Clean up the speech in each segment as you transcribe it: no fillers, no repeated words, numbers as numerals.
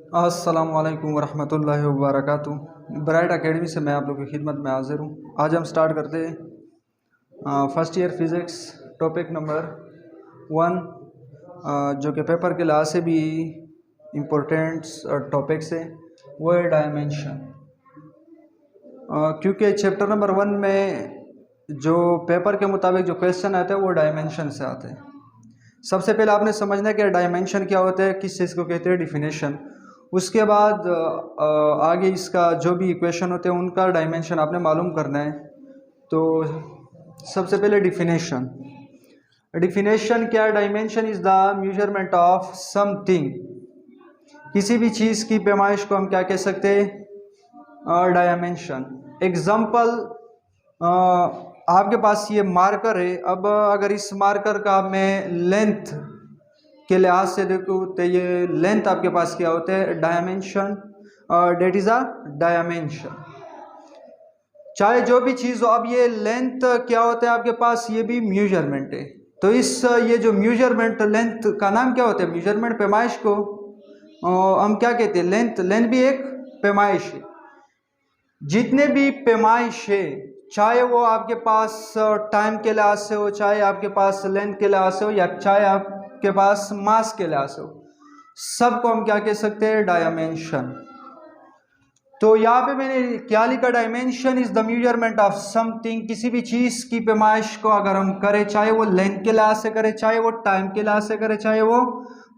अस्सलाम वालेकुम वरहमतुल्लाहि वबरकातुहू। ब्राइट एकेडमी से मैं आप लोगों की खिदमत में हाजिर हूँ। आज हम स्टार्ट करते हैं first year physics topic number 1, जो कि पेपर के लिहाज से भी इम्पोर्टेंट टॉपिक्स है, वो है डायमेंशन। क्योंकि चैप्टर नंबर 1 में जो पेपर के मुताबिक जो क्वेश्चन आते हैं वो डायमेंशन से आते हैं। सबसे पहले आपने समझना है कि डायमेंशन क्या होता है, किस चीज़ को कहते हैं, डिफिनेशन। उसके बाद आगे इसका जो भी इक्वेशन होते हैं उनका डायमेंशन आपने मालूम करना है। तो सबसे पहले डिफिनेशन क्या है? Dimension is the measurement of something. किसी भी चीज़ की पैमाइश को हम क्या कह सकते हैं? डायमेंशन। एग्जाम्पल, आपके पास ये मार्कर है। अब अगर इस मार्कर का मैं लेंथ के लिहाज से देखो तो ये लेंथ आपके पास क्या होता है? Dimension. That is a dimension. चाहे जो भी चीज़ हो, अब ये लेंथ क्या होता है आपके पास? ये भी मेजरमेंट है। तो ये जो मेजरमेंट, लेंथ का नाम क्या होता है? मेजरमेंट। पैमाइश को हम क्या कहते हैं? लेंथ। लेंथ भी एक पैमाइश है। जितने भी पैमाइश है, चाहे वो आपके पास टाइम के लिहाज से हो, चाहे आपके पास लेंथ के लिहाज से हो, या चाहे आपके पास मास के लिहाज से हो, सबको हम क्या कह सकते हैं? डायमेंशन। तो यहाँ पे मैंने क्या लिखा? Dimension is the measurement of something. किसी भी चीज की पैमाइश को अगर हम करें, चाहे वो लेंथ के लिहाज से करें, चाहे वो टाइम के लिहाज से करें, चाहे वो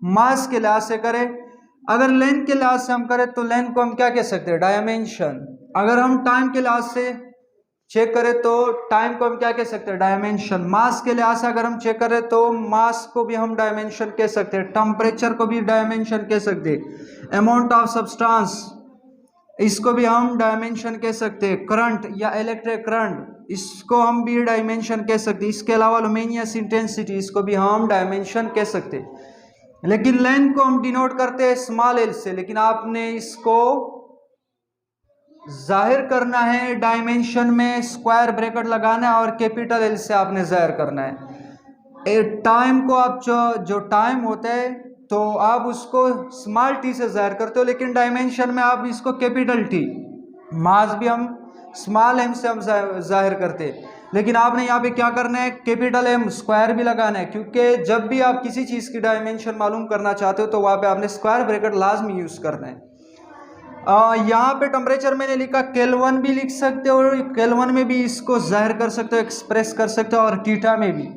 मास के लिहाज से करें। अगर लेंथ के लिहाज से हम करें तो लेंथ को हम क्या कह सकते हैं? डायमेंशन। अगर हम टाइम के लिहाज से चेक करें तो टाइम को हम क्या कह सकते हैं? डायमेंशन। मास के लिहाज से अगर हम चेक करें तो मास को भी हम डायमेंशन कह सकते हैं। टेम्परेचर को भी डायमेंशन कह सकते हैं। अमाउंट ऑफ सब्सटेंस, इसको भी हम डायमेंशन कह सकते हैं। करंट या इलेक्ट्रिक करंट, इसको हम भी डायमेंशन कह सकते हैं। इसके अलावा लुमिनियस इंटेंसिटी, इसको भी हम डायमेंशन कह सकते हैं। लेकिन लेंथ को हम डिनोट करते हैं स्मॉल एल से, लेकिन आपने इसको जाहिर करना है डायमेंशन में स्क्वायर ब्रैकेट लगाना है और कैपिटल एल से आपने जाहिर करना है। टाइम को आप जो टाइम होता है तो आप उसको स्मॉल टी से जाहिर करते हो, लेकिन डायमेंशन में आप इसको कैपिटल टी। मास भी हम स्मॉल एम से हम जाहिर करते हैं, लेकिन आपने यहाँ पे क्या करना है? कैपिटल एम स्क्वायर भी लगाना है। क्योंकि जब भी आप किसी चीज़ की डायमेंशन मालूम करना चाहते हो तो वहाँ पे आपने स्क्वायर ब्रैकेट लाजमी यूज़ करना है। यहाँ पे टेम्परेचर मैंने लिखा, केल्विन भी लिख सकते हो, केल्विन में भी इसको जाहिर कर सकते हो, एक्सप्रेस कर सकते हो, और थीटा में भी।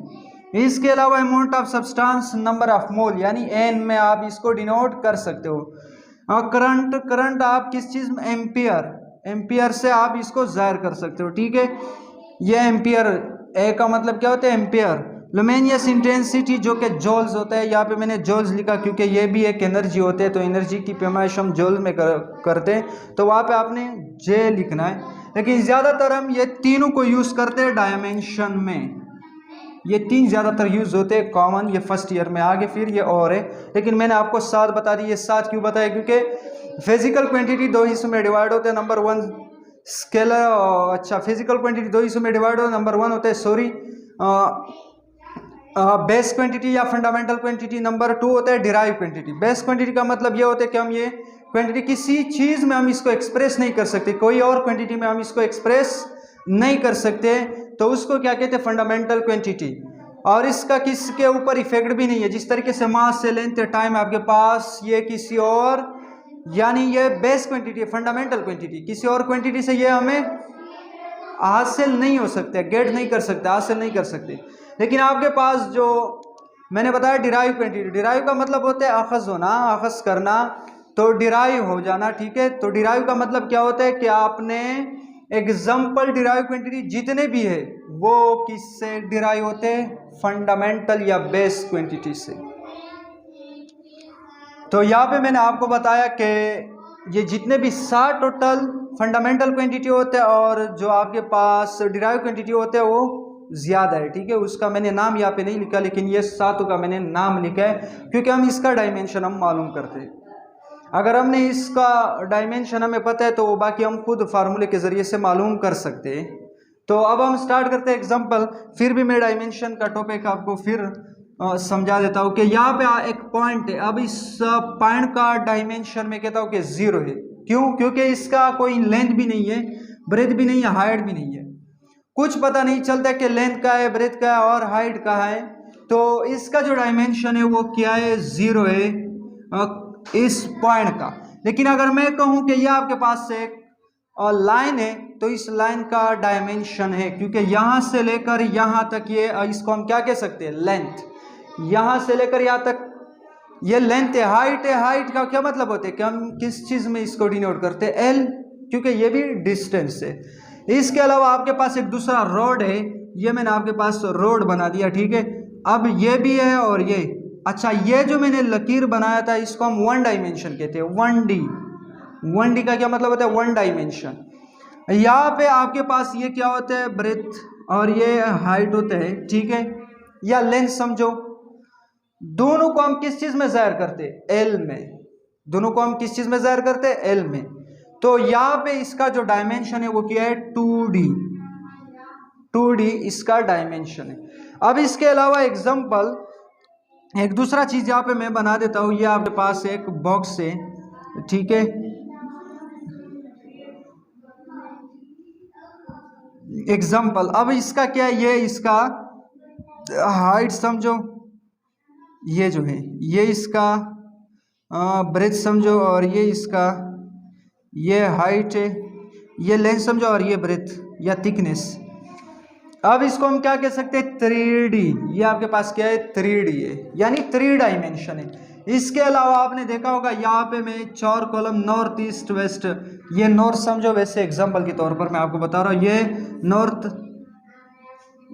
इसके अलावा amount of substance, number of mole, यानी एन में आप इसको डिनोट कर सकते हो। और करंट आप किस चीज़ में? एम्पियर से आप इसको जाहिर कर सकते हो। ठीक है, ये एम्पियर, ए का मतलब क्या होता है? एम्पियर। लुमिनियस इंटेंसिटी जो कि जॉल्स होता है, यहाँ पे मैंने जॉल्स लिखा क्योंकि ये भी एक एनर्जी होते हैं, तो एनर्जी की पैमाइश हम जॉल में करते हैं, तो वहाँ पे आपने जे लिखना है। लेकिन ज़्यादातर हम ये तीनों को यूज़ करते हैं डायमेंशन में। ये तीन ज़्यादातर यूज़ होते हैं कॉमन, ये फर्स्ट ईयर में। आगे फिर ये और है, लेकिन मैंने आपको 7 बता दी। ये 7 क्यों बताया? क्योंकि फिजिकल क्वांटिटी 2 हिस्सों में डिवाइड होते हैं। नंबर 1 स्केलर, अच्छा, फिजिकल क्वांटिटी 2 हिस्सों में डिवाइड होते हैं। नंबर 1 होता है, सॉरी, बेस क्वांटिटी या फंडामेंटल क्वांटिटी। नंबर 2 होता है डिराइव क्वांटिटी। बेस क्वांटिटी का मतलब ये होता है कि हम ये क्वांटिटी किसी चीज़ में हम इसको एक्सप्रेस नहीं कर सकते, कोई और क्वांटिटी में हम इसको एक्सप्रेस नहीं कर सकते, तो उसको क्या कहते हैं? Fundamental quantity. और इसका किसके ऊपर इफेक्ट भी नहीं है। जिस तरीके से मास से लेंथ टाइम आपके पास, ये किसी और, यानी ये बेस क्वांटिटी है, फंडामेंटल क्वांटिटी, किसी और क्वांटिटी से ये हमें हासिल नहीं हो सकते, गेट नहीं कर सकते, हासिल नहीं कर सकते। लेकिन आपके पास जो मैंने बताया डिराइव क्वांटिटी, डिराइव का मतलब होता है अखज़ होना, अखज़ करना, तो डिराइव हो जाना। ठीक है, तो डिराइव का मतलब क्या होता है कि आपने एग्जाम्पल डिराइव क्वांटिटी जितने भी है वो किससे डिराइव होते हैं? फंडामेंटल या बेस क्वांटिटी से। तो यहाँ पे मैंने आपको बताया कि ये जितने भी 7 टोटल फंडामेंटल क्वांटिटी होते हैं और जो आपके पास डिराइव क्वांटिटी होते हैं वो ज़्यादा है। ठीक है, उसका मैंने नाम यहाँ पे नहीं लिखा, लेकिन ये 7 का मैंने नाम लिखा है क्योंकि हम इसका डायमेंशन हम मालूम करते हैं। अगर हमने इसका डायमेंशन हमें पता है तो वो बाकी हम खुद फार्मूले के ज़रिए से मालूम कर सकते हैं। तो अब हम स्टार्ट करते हैं एग्जाम्पल। फिर भी मैं डायमेंशन का टॉपिक आपको फिर समझा देता हूँ कि यहाँ पे एक पॉइंट है। अब इस पॉइंट का डायमेंशन मैं कहता हूँ कि 0 है। क्यों? क्योंकि इसका कोई लेंथ भी नहीं है, ब्रेथ भी नहीं है, हाइट भी नहीं है, कुछ पता नहीं चलता कि लेंथ का है, ब्रेथ का है और हाइट का है। तो इसका जो डायमेंशन है वो क्या है? 0 है इस पॉइंट का। लेकिन अगर मैं कहूँ कि यह आपके पास से एक लाइन है तो इस लाइन का डायमेंशन है, क्योंकि यहाँ से लेकर यहाँ तक ये इसको हम क्या कह सकते हैं? लेंथ। यहाँ से लेकर यहाँ तक ये लेंथ है। हाइट है, हाइट का क्या मतलब होता है कि हम किस चीज़ में इसको डिनोट करते हैं? एल, क्योंकि ये भी डिस्टेंस है। इसके अलावा आपके पास एक दूसरा रोड है, ये मैंने आपके पास रोड बना दिया, ठीक है। अब ये भी है और ये, अच्छा ये जो मैंने लकीर बनाया था इसको हम 1 डायमेंशन कहते हैं, 1D। 1D का क्या मतलब होता है? 1 डायमेंशन। यहाँ पे आपके पास ये क्या होता है? ब्रेथ और ये हाइट होता है, ठीक है, या लेंथ समझो। दोनों को हम किस चीज में जाहिर करते हैं? एल में। दोनों को हम किस चीज में जाहिर करते हैं? एल में। तो यहाँ पे इसका जो डायमेंशन है वो क्या है? 2D। 2D इसका डायमेंशन है। अब इसके अलावा एग्जांपल एक दूसरा चीज यहाँ पे मैं बना देता हूँ। ये आपके पास एक बॉक्स है, ठीक है, एग्जांपल। अब इसका क्या है? ये इसका हाइट समझो, ये जो है ये इसका ब्रेथ समझो, और ये इसका ये हाइट है, ये लेंथ समझो, और ये ब्रेथ या थिकनेस। अब इसको हम क्या कह सकते हैं? 3D। ये आपके पास क्या है? 3D है, यानी 3 डायमेंशन है। इसके अलावा आपने देखा होगा यहाँ पे मैं 4 कॉलम नॉर्थ ईस्ट वेस्ट, ये नॉर्थ समझो, वैसे एग्जांपल के तौर पर मैं आपको बता रहा हूँ, ये नॉर्थ,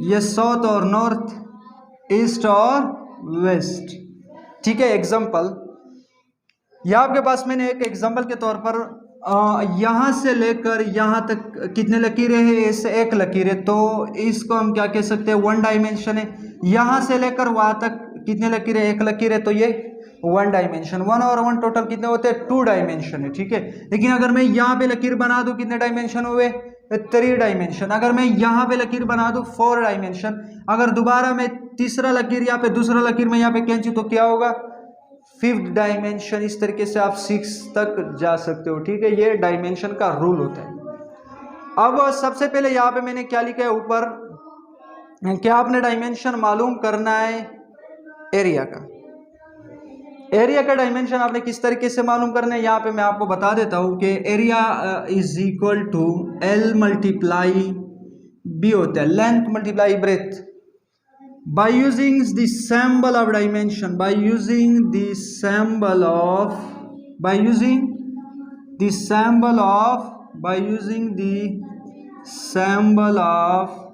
ये साउथ और नॉर्थ, ईस्ट और वेस्ट, ठीक है, एग्जांपल। यहाँ आपके पास मैंने एक एग्जांपल के तौर पर यहाँ से लेकर यहाँ तक कितने लकीरें हैं? ऐसे 1 लकीर है, तो इसको हम क्या कह सकते हैं? 1 डायमेंशन है। यहाँ से लेकर वहाँ तक कितने लकीरें? 1 लकीर है, तो ये 1 डायमेंशन। 1 और 1 टोटल कितने होते हैं? 2 डायमेंशन है, ठीक है। लेकिन अगर मैं यहाँ पे लकीर बना दूँ, कितने डायमेंशन हुए? 3 डायमेंशन। अगर मैं यहाँ पे लकीर बना दूँ, 4 डायमेंशन। अगर दोबारा मैं तीसरा लकीर यहाँ पे, दूसरा लकीर में यहाँ पे खींचूं तो क्या होगा? 5th dimension. इस तरीके से आप 6 तक जा सकते हो, ठीक है। ये डायमेंशन का रूल होता है। अब सबसे पहले यहाँ पे मैंने क्या लिखा है ऊपर, क्या आपने डायमेंशन मालूम करना है एरिया का। एरिया का डायमेंशन आपने किस तरीके से मालूम करना है? यहाँ पे मैं आपको बता देता हूँ कि area is equal to L multiply B होता है, length multiply breadth. By using the symbol of dimension, by using the symbol of, by using the symbol of, by using the symbol of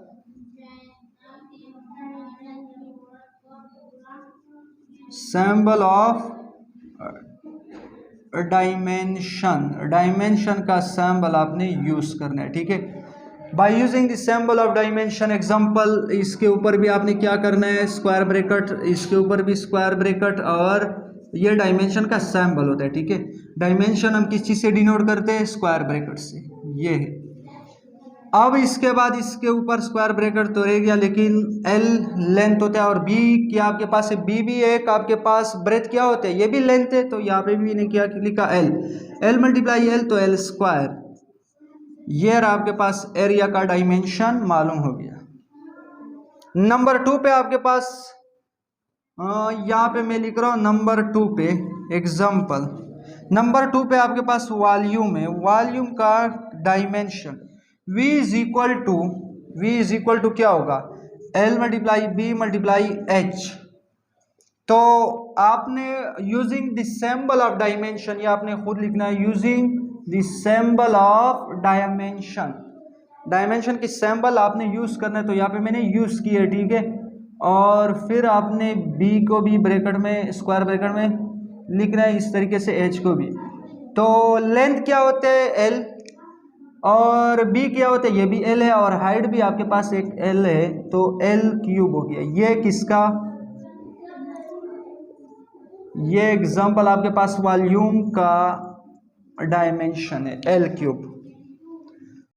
dimension, dimension का sample आपने use करना है, ठीक है। By using the symbol of dimension, example, इसके ऊपर भी आपने क्या करना है? स्क्वायर ब्रैकेट, इसके ऊपर भी स्क्वायर ब्रैकेट, और ये डायमेंशन का सैम्बल होता है, ठीक है। डायमेंशन हम किस चीज़ से डिनोट करते हैं? स्क्वायर ब्रैकेट से, ये है। अब इसके बाद इसके ऊपर स्क्वायर ब्रैकेट तो रह गया, लेकिन L लेंथ होता है, और B क्या आपके पास है? B भी एक आपके पास ब्रेथ क्या होता है? ये भी लेंथ है, तो यहाँ पे भी ने क्या लिखा? L मल्टीप्लाई L, तो L स्क्वायर। ये आपके पास एरिया का डायमेंशन मालूम हो गया। नंबर 2 पे आपके पास यहाँ पे मैं लिख रहा हूँ नंबर 2 पे एग्जांपल। नंबर 2 पे आपके पास वॉल्यूम है, वॉल्यूम का dimension V is equal to क्या होगा? L multiply B multiply H। तो आपने using the symbol of dimension, ये आपने खुद लिखना है, using the symbol of dimension. Dimension की सिंबल आपने यूज करना है, तो यहाँ पे मैंने यूज किया है, ठीक है। और फिर आपने B को भी ब्रैकेट में, स्क्वायर ब्रैकेट में लिखना है, इस तरीके से H को भी। तो लेंथ क्या होते है? L, और B क्या होता है? ये भी L है, और हाइट भी आपके पास एक L है, तो L क्यूब हो गया। ये किसका? ये एग्जांपल आपके पास वॉल्यूम का डायमेंशन है, L क्यूब।